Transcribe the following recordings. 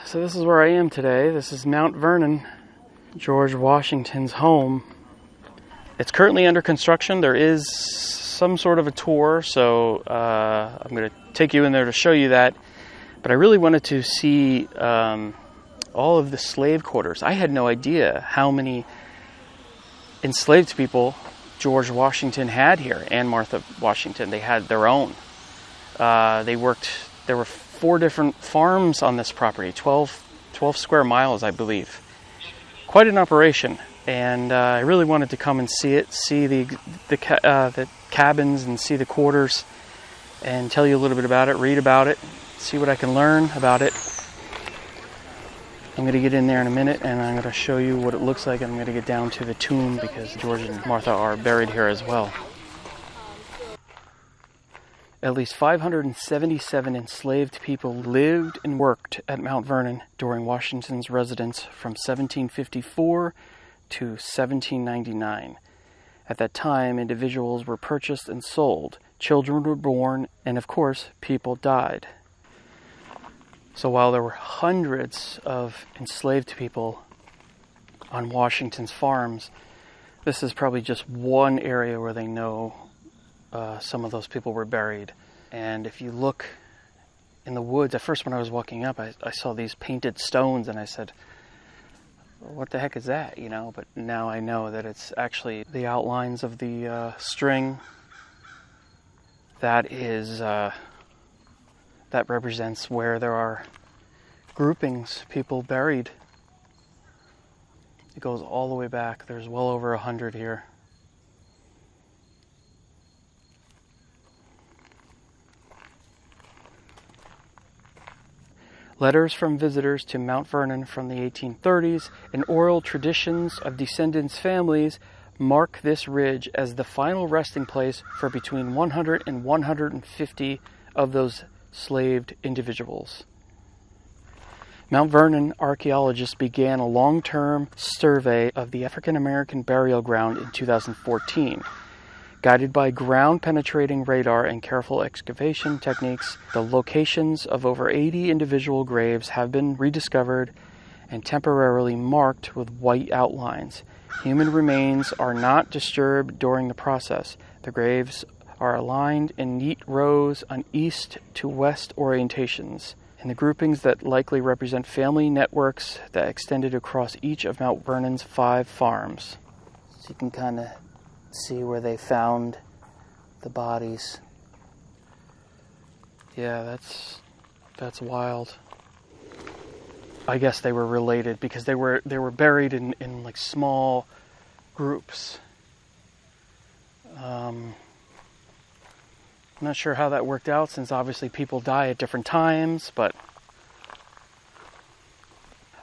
So this is where I am today. This is Mount Vernon, George Washington's home. It's currently under construction. There is some sort of a tour, so I'm going to take you in there to show you that. But I really wanted to see all of the slave quarters. I had no idea how many enslaved people George Washington had here, and Martha Washington. They had their own. There were 4 different farms on this property, 12 square miles, I believe. Quite an operation, and I really wanted to come and see it, see the cabins and see the quarters, and tell you a little bit about it, read about it, see what I can learn about it. I'm going to get in there in a minute, and I'm going to show you what it looks like, and I'm going to get down to the tomb because George and Martha are buried here as well. At least 577 enslaved people lived and worked at Mount Vernon during Washington's residence from 1754 to 1799. At that time, individuals were purchased and sold, children were born, and of course, people died. So while there were hundreds of enslaved people on Washington's farms, this is probably just one area where they know some of those people were buried. And if you look in the woods, at first when I was walking up, I saw these painted stones, and I said, what the heck is that, you know? But now I know that it's actually the outlines of the string. That is, that represents where there are groupings, people buried. It goes all the way back. There's well over 100 here. Letters from visitors to Mount Vernon from the 1830s and oral traditions of descendants' families mark this ridge as the final resting place for between 100 and 150 of those slaved individuals. Mount Vernon archaeologists began a long-term survey of the African American burial ground in 2014. Guided by ground-penetrating radar and careful excavation techniques, the locations of over 80 individual graves have been rediscovered and temporarily marked with white outlines. Human remains are not disturbed during the process. The graves are aligned in neat rows on east to west orientations, in the groupings that likely represent family networks that extended across each of Mount Vernon's 5 farms. So you can kind of see where they found the bodies. Yeah, that's wild. I guess they were related because they were buried in like small groups. I'm not sure how that worked out, since obviously people die at different times, but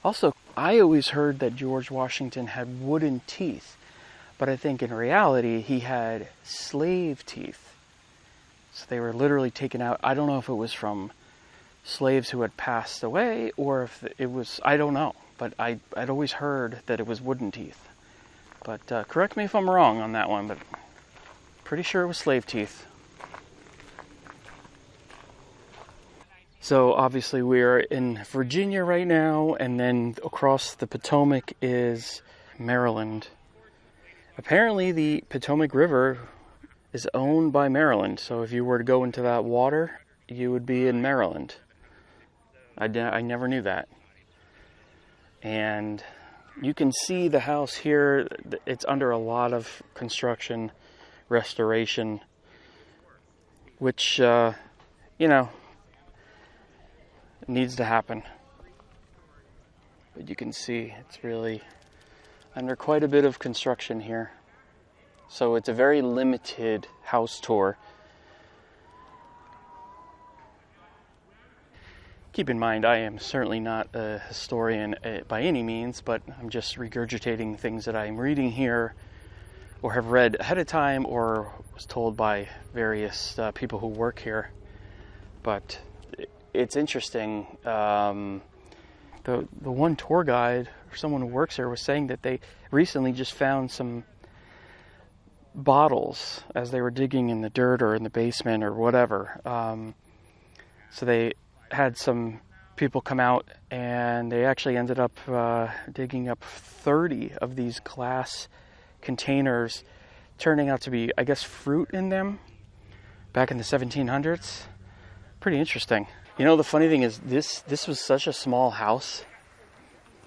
also I always heard that George Washington had wooden teeth. But I think in reality, he had slave teeth. So they were literally taken out. I don't know if it was from slaves who had passed away, or if it was, I don't know. But I'd always heard that it was wooden teeth. But correct me if I'm wrong on that one, but pretty sure it was slave teeth. So obviously we're in Virginia right now, and then across the Potomac is Maryland. Apparently the Potomac River is owned by Maryland, so if you were to go into that water, you would be in Maryland. I never knew that. And you can see the house here. It's under a lot of construction, restoration, which, needs to happen. But you can see it's really under quite a bit of construction here. So it's a very limited house tour. Keep in mind, I am certainly not a historian by any means, but I'm just regurgitating things that I'm reading here or have read ahead of time or was told by various people who work here. But it's interesting. The one tour guide or someone who works there was saying that they recently just found some bottles as they were digging in the dirt or in the basement or whatever. So they had some people come out, and they actually ended up digging up 30 of these glass containers, turning out to be, I guess, fruit in them back in the 1700s. Pretty interesting. You know, the funny thing is this was such a small house.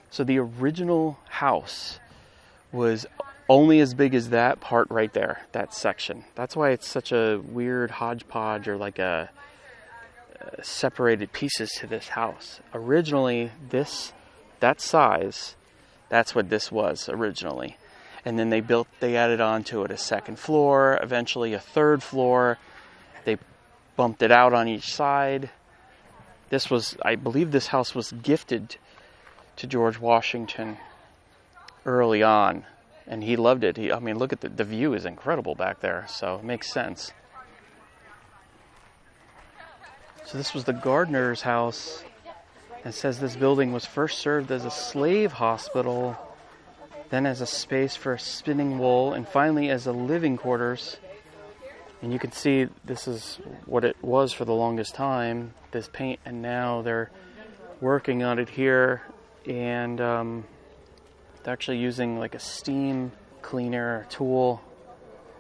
So the original house was only as big as that part right there, that section. That's why it's such a weird hodgepodge, or like a separated pieces to this house. Originally, that size, that's what this was originally. And then they added on to it a second floor, eventually a third floor. They bumped it out on each side. I believe this house was gifted to George Washington early on, and he loved it. Look at the view is incredible back there, so it makes sense. So this was the gardener's house. It says this building was first served as a slave hospital, then as a space for spinning wool, and finally as a living quarters. And you can see this is what it was for the longest time, this paint, and now they're working on it here, and they're actually using like a steam cleaner tool,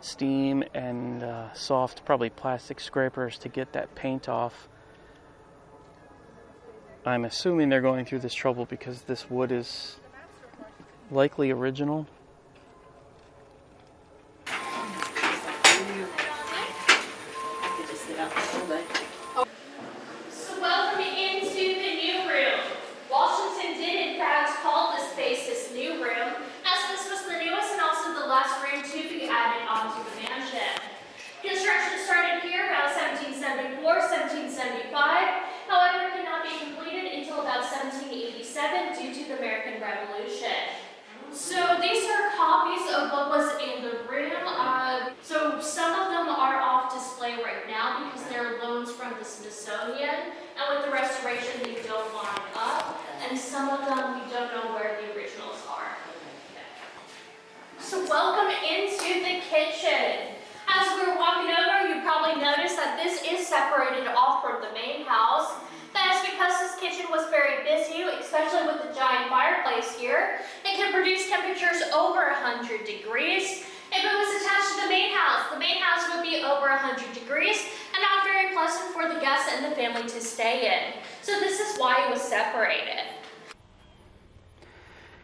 steam and soft, probably plastic scrapers to get that paint off. I'm assuming they're going through this trouble because this wood is likely original. So welcome into the new room. Washington did in fact call this space his new room, as this was the newest and also the last room to be added onto the mansion. Construction started here around 1774, 1775, however it could not be completed until about 1787 due to the American Revolution. So these are copies of what was in the room. So some of them are off display right now because they're loans from the Smithsonian, and with the restoration they don't line up, and some of them we don't know where the originals are. So welcome into the kitchen. As we're walking over, you probably noticed that this is separated off from the main house. That is because this kitchen was very busy, especially with the giant fireplace here. It can produce temperatures over 100 degrees. If it was attached to the main house would be over 100 degrees and not very pleasant for the guests and the family to stay in. So this is why it was separated.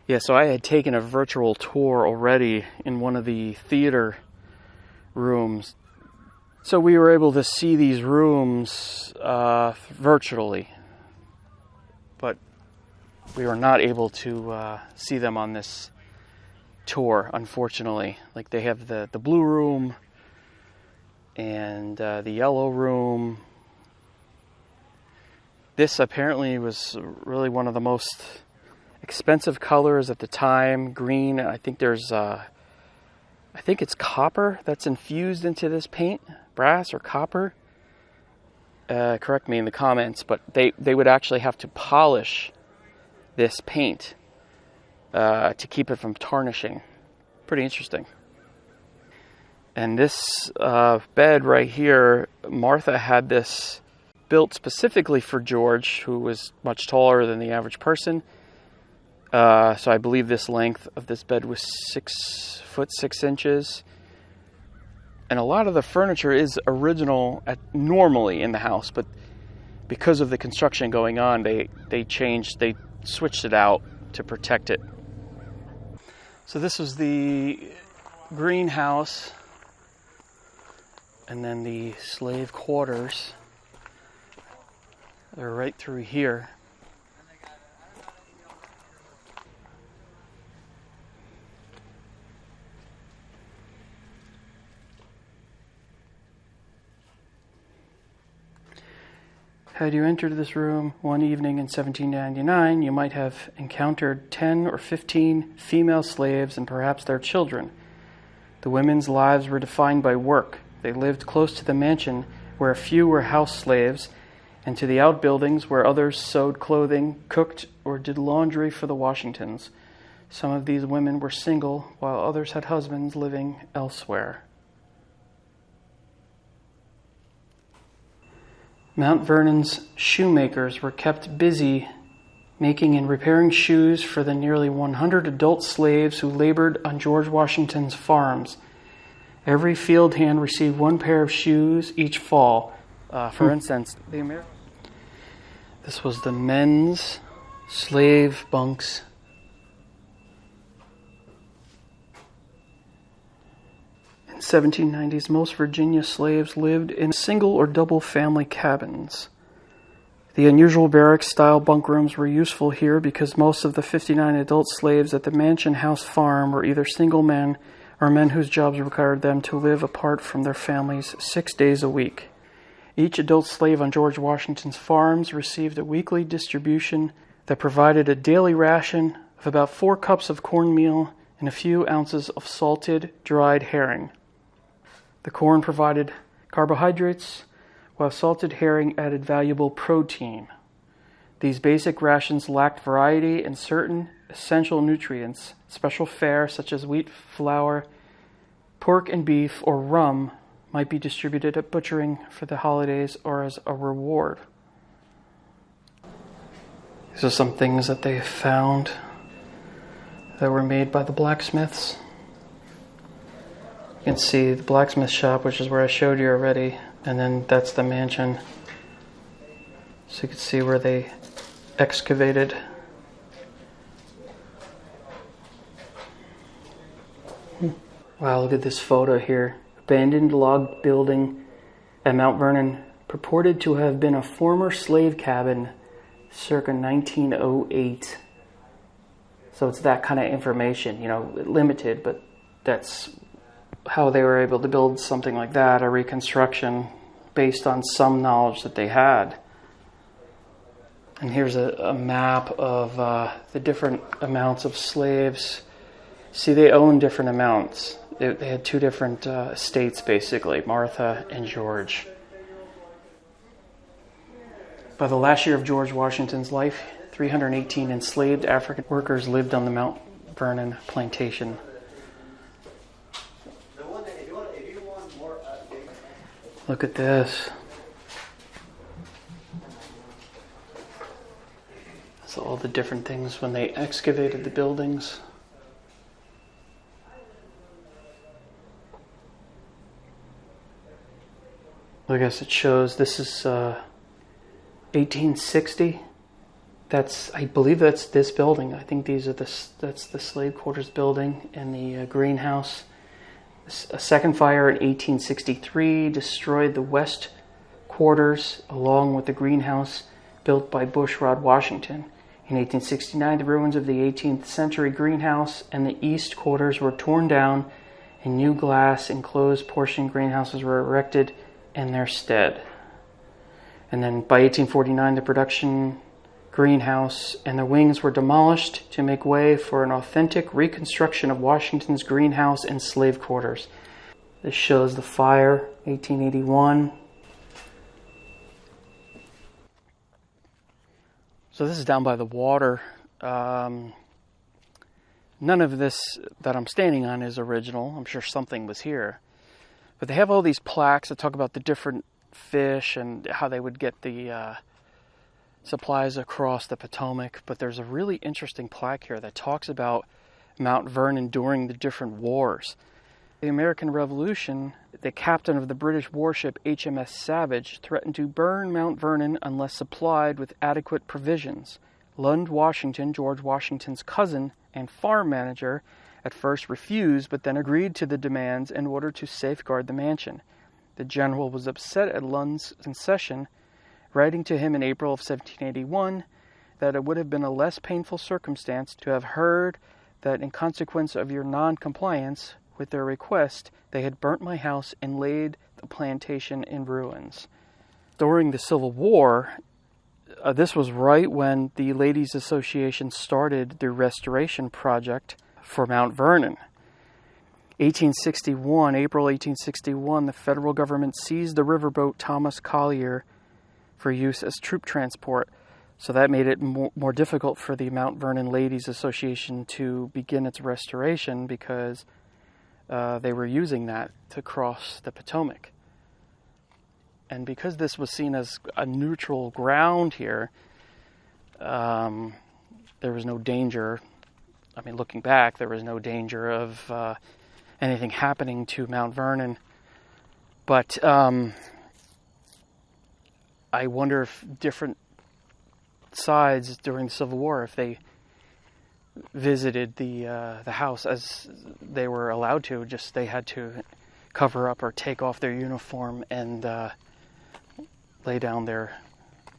Yeah, so I had taken a virtual tour already in one of the theater rooms. So we were able to see these rooms virtually, but we were not able to see them on this tour, unfortunately. Like, they have the blue room and the yellow room. This apparently was really one of the most expensive colors at the time. Green. I think it's copper that's infused into this paint, brass or copper. Correct me in the comments, but they would actually have to polish this paint to keep it from tarnishing. Pretty interesting. And this bed right here, Martha had this built specifically for George, who was much taller than the average person. So I believe this length of this bed was 6 foot 6 inches. And a lot of the furniture is original normally in the house, but because of the construction going on, they switched it out to protect it. So this was the greenhouse, and then the slave quarters. They're right through here. Had you entered this room one evening in 1799, you might have encountered 10 or 15 female slaves and perhaps their children. The women's lives were defined by work. They lived close to the mansion, where a few were house slaves, and to the outbuildings, where others sewed clothing, cooked, or did laundry for the Washingtons. Some of these women were single, while others had husbands living elsewhere. Mount Vernon's shoemakers were kept busy making and repairing shoes for the nearly 100 adult slaves who labored on George Washington's farms. Every field hand received one pair of shoes each fall. For instance, this was the men's slave bunks. In 1790s, most Virginia slaves lived in single or double family cabins. The unusual barracks-style bunk rooms were useful here because most of the 59 adult slaves at the Mansion House farm were either single men or men whose jobs required them to live apart from their families 6 days a week. Each adult slave on George Washington's farms received a weekly distribution that provided a daily ration of about 4 cups of cornmeal and a few ounces of salted, dried herring. The corn provided carbohydrates, while salted herring added valuable protein. These basic rations lacked variety and certain essential nutrients. Special fare such as wheat, flour, pork and beef, or rum might be distributed at butchering for the holidays or as a reward. These are some things that they found that were made by the blacksmiths. You can see the blacksmith shop, which is where I showed you already, and then that's the mansion. So you can see where they excavated. Wow, look at this photo here. Abandoned log building at Mount Vernon, purported to have been a former slave cabin circa 1908. So it's that kind of information, limited, but that's how they were able to build something like that, a reconstruction based on some knowledge that they had. And here's a map of the different amounts of slaves. See, they own different amounts. They had 2 different estates, basically, Martha and George. By the last year of George Washington's life, 318 enslaved African workers lived on the Mount Vernon plantation. Look at this. So all the different things when they excavated the buildings. I guess it shows this is 1860. I believe that's this building. I think that's the slave quarters building and the greenhouse. A second fire in 1863 destroyed the west quarters along with the greenhouse built by Bushrod Washington. In 1869, the ruins of the 18th century greenhouse and the east quarters were torn down and new glass enclosed portion greenhouses were erected in their stead. And then by 1849, the production greenhouse and the wings were demolished to make way for an authentic reconstruction of Washington's greenhouse and slave quarters. This shows the fire, 1881. So this is down by the water. None of this that I'm standing on is original. I'm sure something was here. But they have all these plaques that talk about the different fish and how they would get the supplies across the Potomac. But there's a really interesting plaque here that talks about Mount Vernon during the different wars. The American Revolution, the captain of the British warship HMS Savage threatened to burn Mount Vernon unless supplied with adequate provisions. Lund Washington, George Washington's cousin and farm manager, at first refused, but then agreed to the demands in order to safeguard the mansion. The general was upset at Lund's concession, writing to him in April of 1781 that it would have been a less painful circumstance to have heard that in consequence of your non-compliance with their request, they had burnt my house and laid the plantation in ruins. During the Civil War, this was right when the Ladies Association started the restoration project for Mount Vernon. April 1861, the federal government seized the riverboat Thomas Collier for use as troop transport. So that made it more difficult for the Mount Vernon Ladies Association to begin its restoration because they were using that to cross the Potomac. And because this was seen as a neutral ground here, there was no danger. I mean, looking back, there was no danger of anything happening to Mount Vernon. But I wonder if different sides during the Civil War, if they visited the house as they were allowed to, just they had to cover up or take off their uniform and lay down their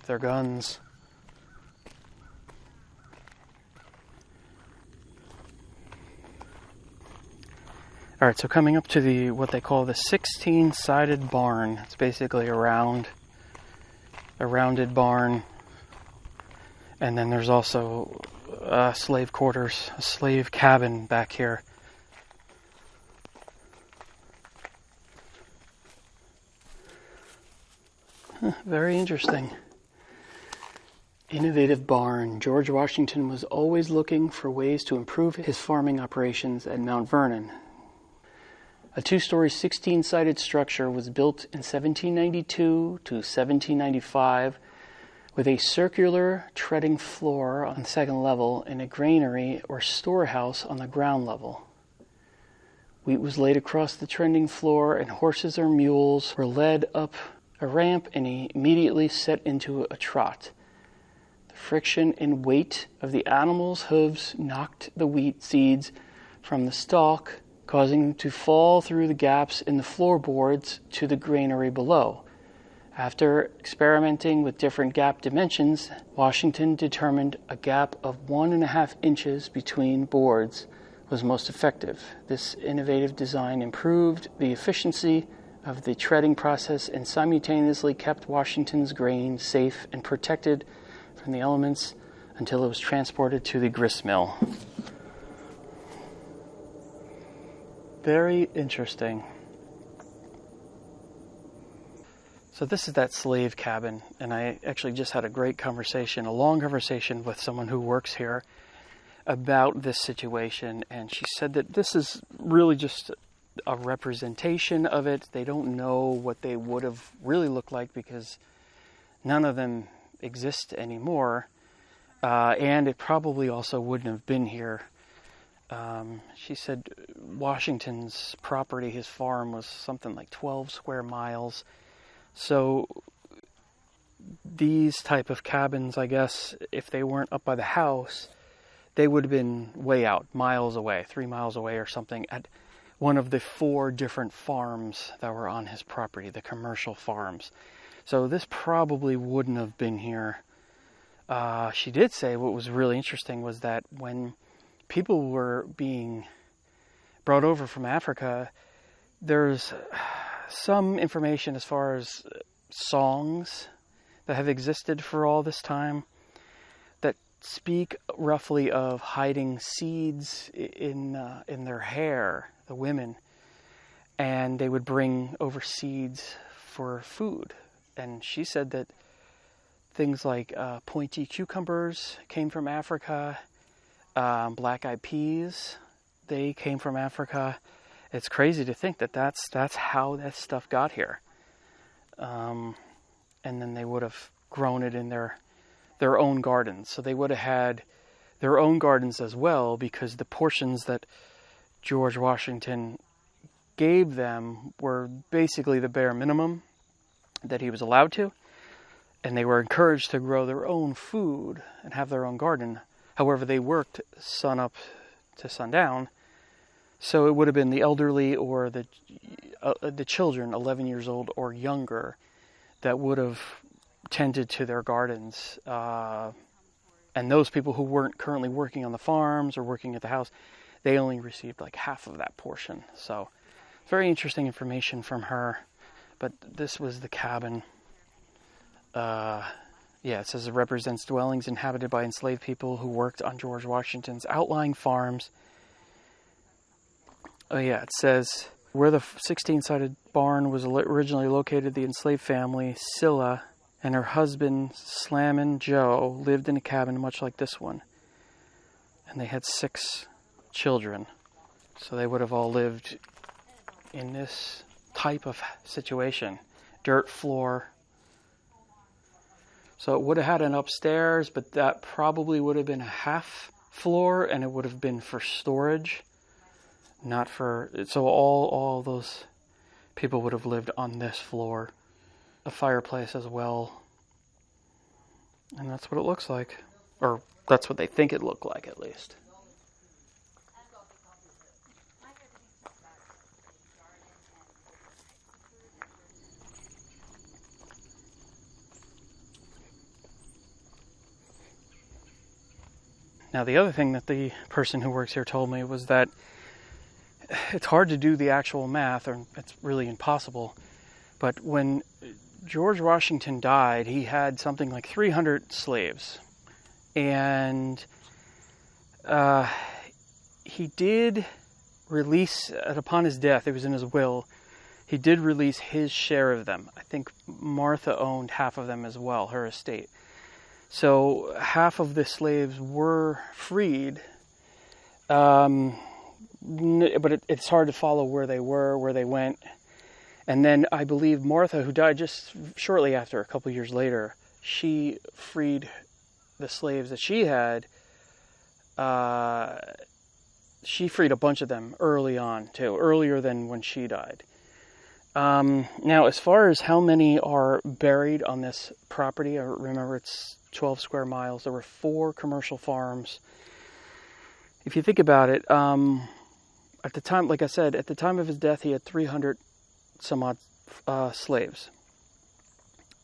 guns. All right, so coming up to what they call the 16-sided barn. It's basically a rounded barn. And then there's also slave quarters, a slave cabin back here. Very interesting. Innovative barn. George Washington was always looking for ways to improve his farming operations at Mount Vernon. A 2-story, 16-sided structure was built in 1792 to 1795 with a circular treading floor on the second level and a granary or storehouse on the ground level. Wheat was laid across the treading floor, and horses or mules were led up a ramp and immediately set into a trot. The friction and weight of the animal's hooves knocked the wheat seeds from the stalk, causing them to fall through the gaps in the floorboards to the granary below. After experimenting with different gap dimensions, Washington determined a gap of 1.5 inches between boards was most effective. This innovative design improved the efficiency of the treading process and simultaneously kept Washington's grain safe and protected from the elements until it was transported to the grist mill. Very interesting. So this is that slave cabin, and I actually just had a long conversation with someone who works here about this situation, and she said that this is really just a representation of it. They don't know what they would have really looked like because none of them exist anymore, and it probably also wouldn't have been here. She said Washington's property, his farm, was something like 12 square miles. So these type of cabins, I guess, if they weren't up by the house, they would have been way out, miles away, 3 miles away or something, at one of the 4 different farms that were on his property, the commercial farms. So this probably wouldn't have been here. She did say what was really interesting was that when people were being brought over from Africa, there's some information as far as songs that have existed for all this time that speak roughly of hiding seeds in their hair, the women, and they would bring over seeds for food. And she said that things like pointy cucumbers came from Africa. Black-eyed peas, they came from Africa. It's crazy to think that that's how that stuff got here. And then they would have grown it in their own gardens. So they would have had their own gardens as well, because the portions that George Washington gave them were basically the bare minimum that he was allowed to. And they were encouraged to grow their own food and have their own garden. However, they worked sun up to sundown, so it would have been the elderly or the children, 11 years old or younger, that would have tended to their gardens. And those people who weren't currently working on the farms or working at the house, they only received like half of that portion. So, very interesting information from her. But this was the cabin. Yeah, it says it represents dwellings inhabited by enslaved people who worked on George Washington's outlying farms. Oh yeah, it says where the 16-sided barn was originally located, the enslaved family, Scylla, and her husband, Slammin Joe, lived in a cabin much like this one. And they had 6 children. So they would have all lived in this type of situation. dirt floor. So it would have had an upstairs, but that probably would have been a half floor, and it would have been for storage, not for... So all those people would have lived on this floor. A fireplace as well. And that's what it looks like. Or that's what they think it looked like, at least. Now, the other thing that the person who works here told me was that it's hard to do the actual math, or it's really impossible. But when George Washington died, he had something like 300 slaves. And he did release, upon his death, it was in his will, he did release his share of them. I think Martha owned half of them as well, her estate. So half of the slaves were freed, but it's hard to follow where they were, where they went. And then I believe Martha, who died just shortly after, a couple years later, she freed the slaves that she had. She freed a bunch of them early on, too, earlier than when she died. Now, as far as how many are buried on this property, I remember it's 12 square miles. There were 4 commercial farms. If you think about it, at the time, like I said, at the time of his death, he had 300 some odd slaves.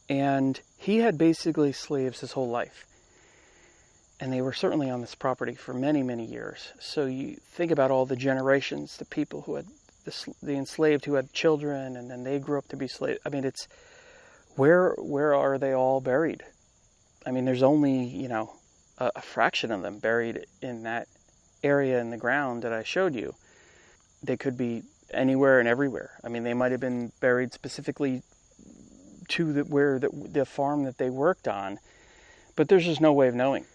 And he had basically slaves his whole life. And they were certainly on this property for many, many years. So you think about all the generations, the people who had, the enslaved who had children, and then they grew up to be slaves. I mean, it's, where are they all buried? I mean, there's only, a fraction of them buried in that area in the ground that I showed you. They could be anywhere and everywhere. I mean, they might have been buried specifically to the farm that they worked on, but there's just no way of knowing.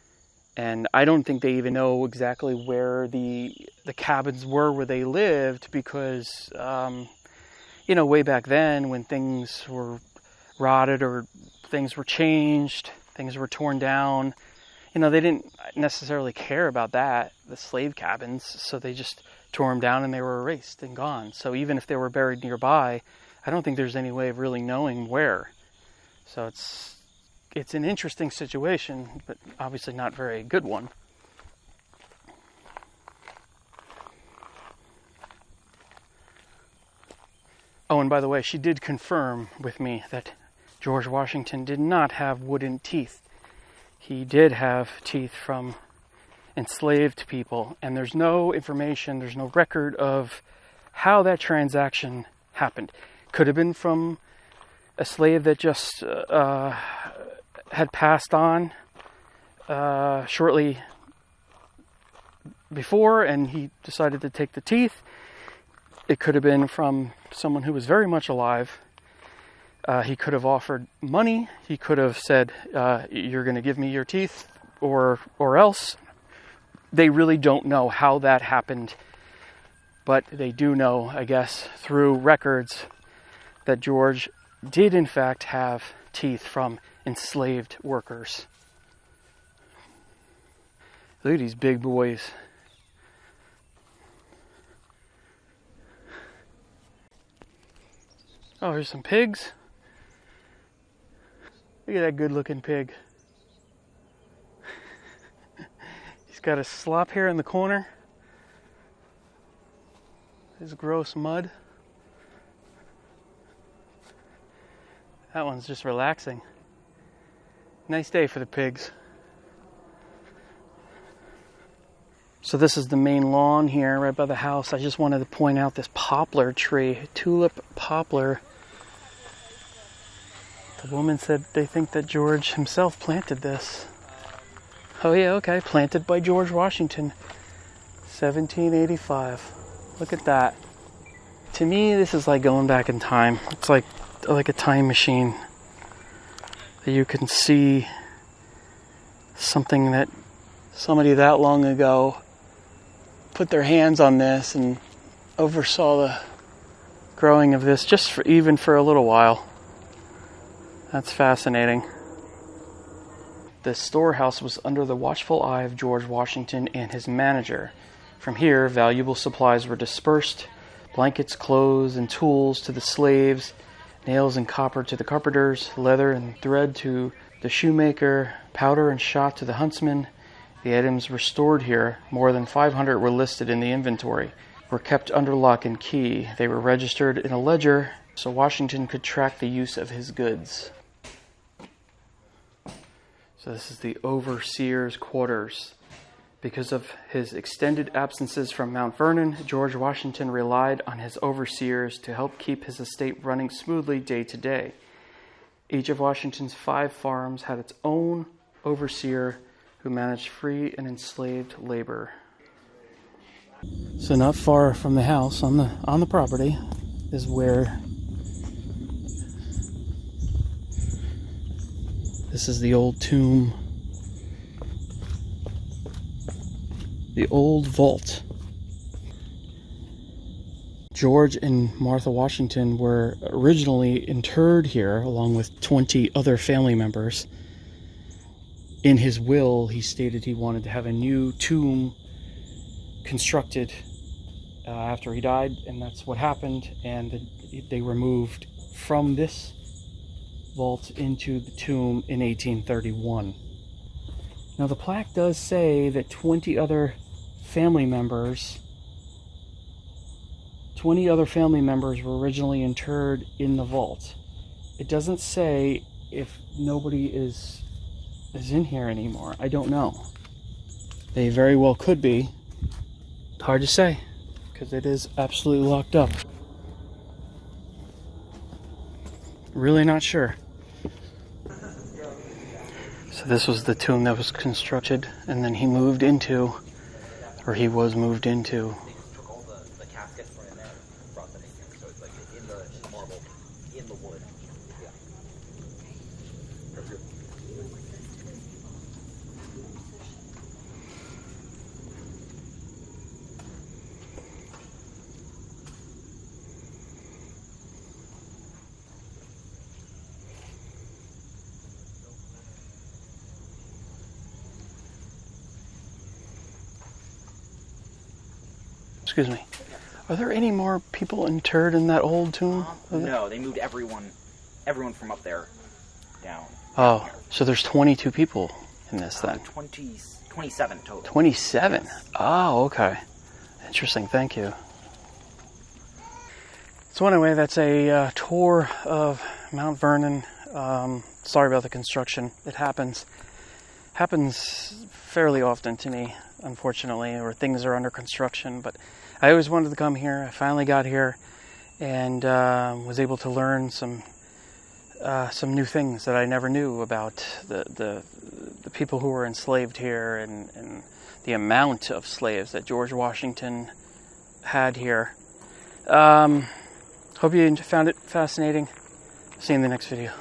And I don't think they even know exactly where the cabins were where they lived, because, way back then when things were rotted or things were changed, things were torn down, they didn't necessarily care about that, the slave cabins, so they just tore them down and they were erased and gone. So even if they were buried nearby, I don't think there's any way of really knowing where. So it's an interesting situation, but obviously not very good one. Oh, and by the way, she did confirm with me that George Washington did not have wooden teeth. He did have teeth from enslaved people, and there's no information, there's no record of how that transaction happened. Could have been from a slave that just had passed on shortly before, and he decided to take the teeth. It could have been from someone who was very much alive. He could have offered money. He could have said, you're going to give me your teeth or else. They really don't know how that happened, but they do know, I guess, through records that George did in fact have teeth from enslaved workers. Look at these big boys. Oh, here's some pigs. Look at that good looking pig. He's got a slop here in the corner. His gross mud. That one's just relaxing. Nice day for the pigs. So this is the main lawn here right by the house. I just wanted to point out this poplar tree, tulip poplar. The woman said they think that George himself planted this. Oh yeah, okay, planted by George Washington, 1785. Look at that. To me, this is like going back in time. It's like a time machine. That you can see something that somebody that long ago put their hands on this and oversaw the growing of this just even for a little while. That's fascinating. The storehouse was under the watchful eye of George Washington and his manager. From here, valuable supplies were dispersed: blankets, clothes, and tools to the slaves, nails and copper to the carpenters, leather and thread to the shoemaker, powder and shot to the huntsman. The items were stored here. More than 500 were listed in the inventory, were kept under lock and key. They were registered in a ledger so Washington could track the use of his goods. So this is the overseer's quarters. Because of his extended absences from Mount Vernon, George Washington relied on his overseers to help keep his estate running smoothly day to day. Each of Washington's 5 farms had its own overseer who managed free and enslaved labor. So not far from the house, on the property, is where this is the old tomb, the old vault. George and Martha Washington were originally interred here along with 20 other family members. In his will, he stated he wanted to have a new tomb constructed after he died, and that's what happened, and they were moved from this vault into the tomb in 1831. Now the plaque does say that 20 other family members were originally interred in the vault. It doesn't say if nobody is in here anymore. I don't know. They very well could be. Hard to say, because it is absolutely locked up. Really not sure. So this was the tomb that was constructed, and then he was moved into. Took all the caskets from in there, brought them in here. So it's like in the marble, in the wood. Yeah. Excuse me. Are there any more people interred in that old tomb? No, they moved everyone from up there down. Oh, so there's 22 people in this then? 27 total. 27? Oh, okay. Interesting, thank you. So anyway, that's a tour of Mount Vernon. Sorry about the construction. It happens fairly often to me, unfortunately, or things are under construction, but I always wanted to come here. I finally got here and was able to learn some new things that I never knew about the people who were enslaved here and the amount of slaves that George Washington had here. Hope you found it fascinating. See you in the next video.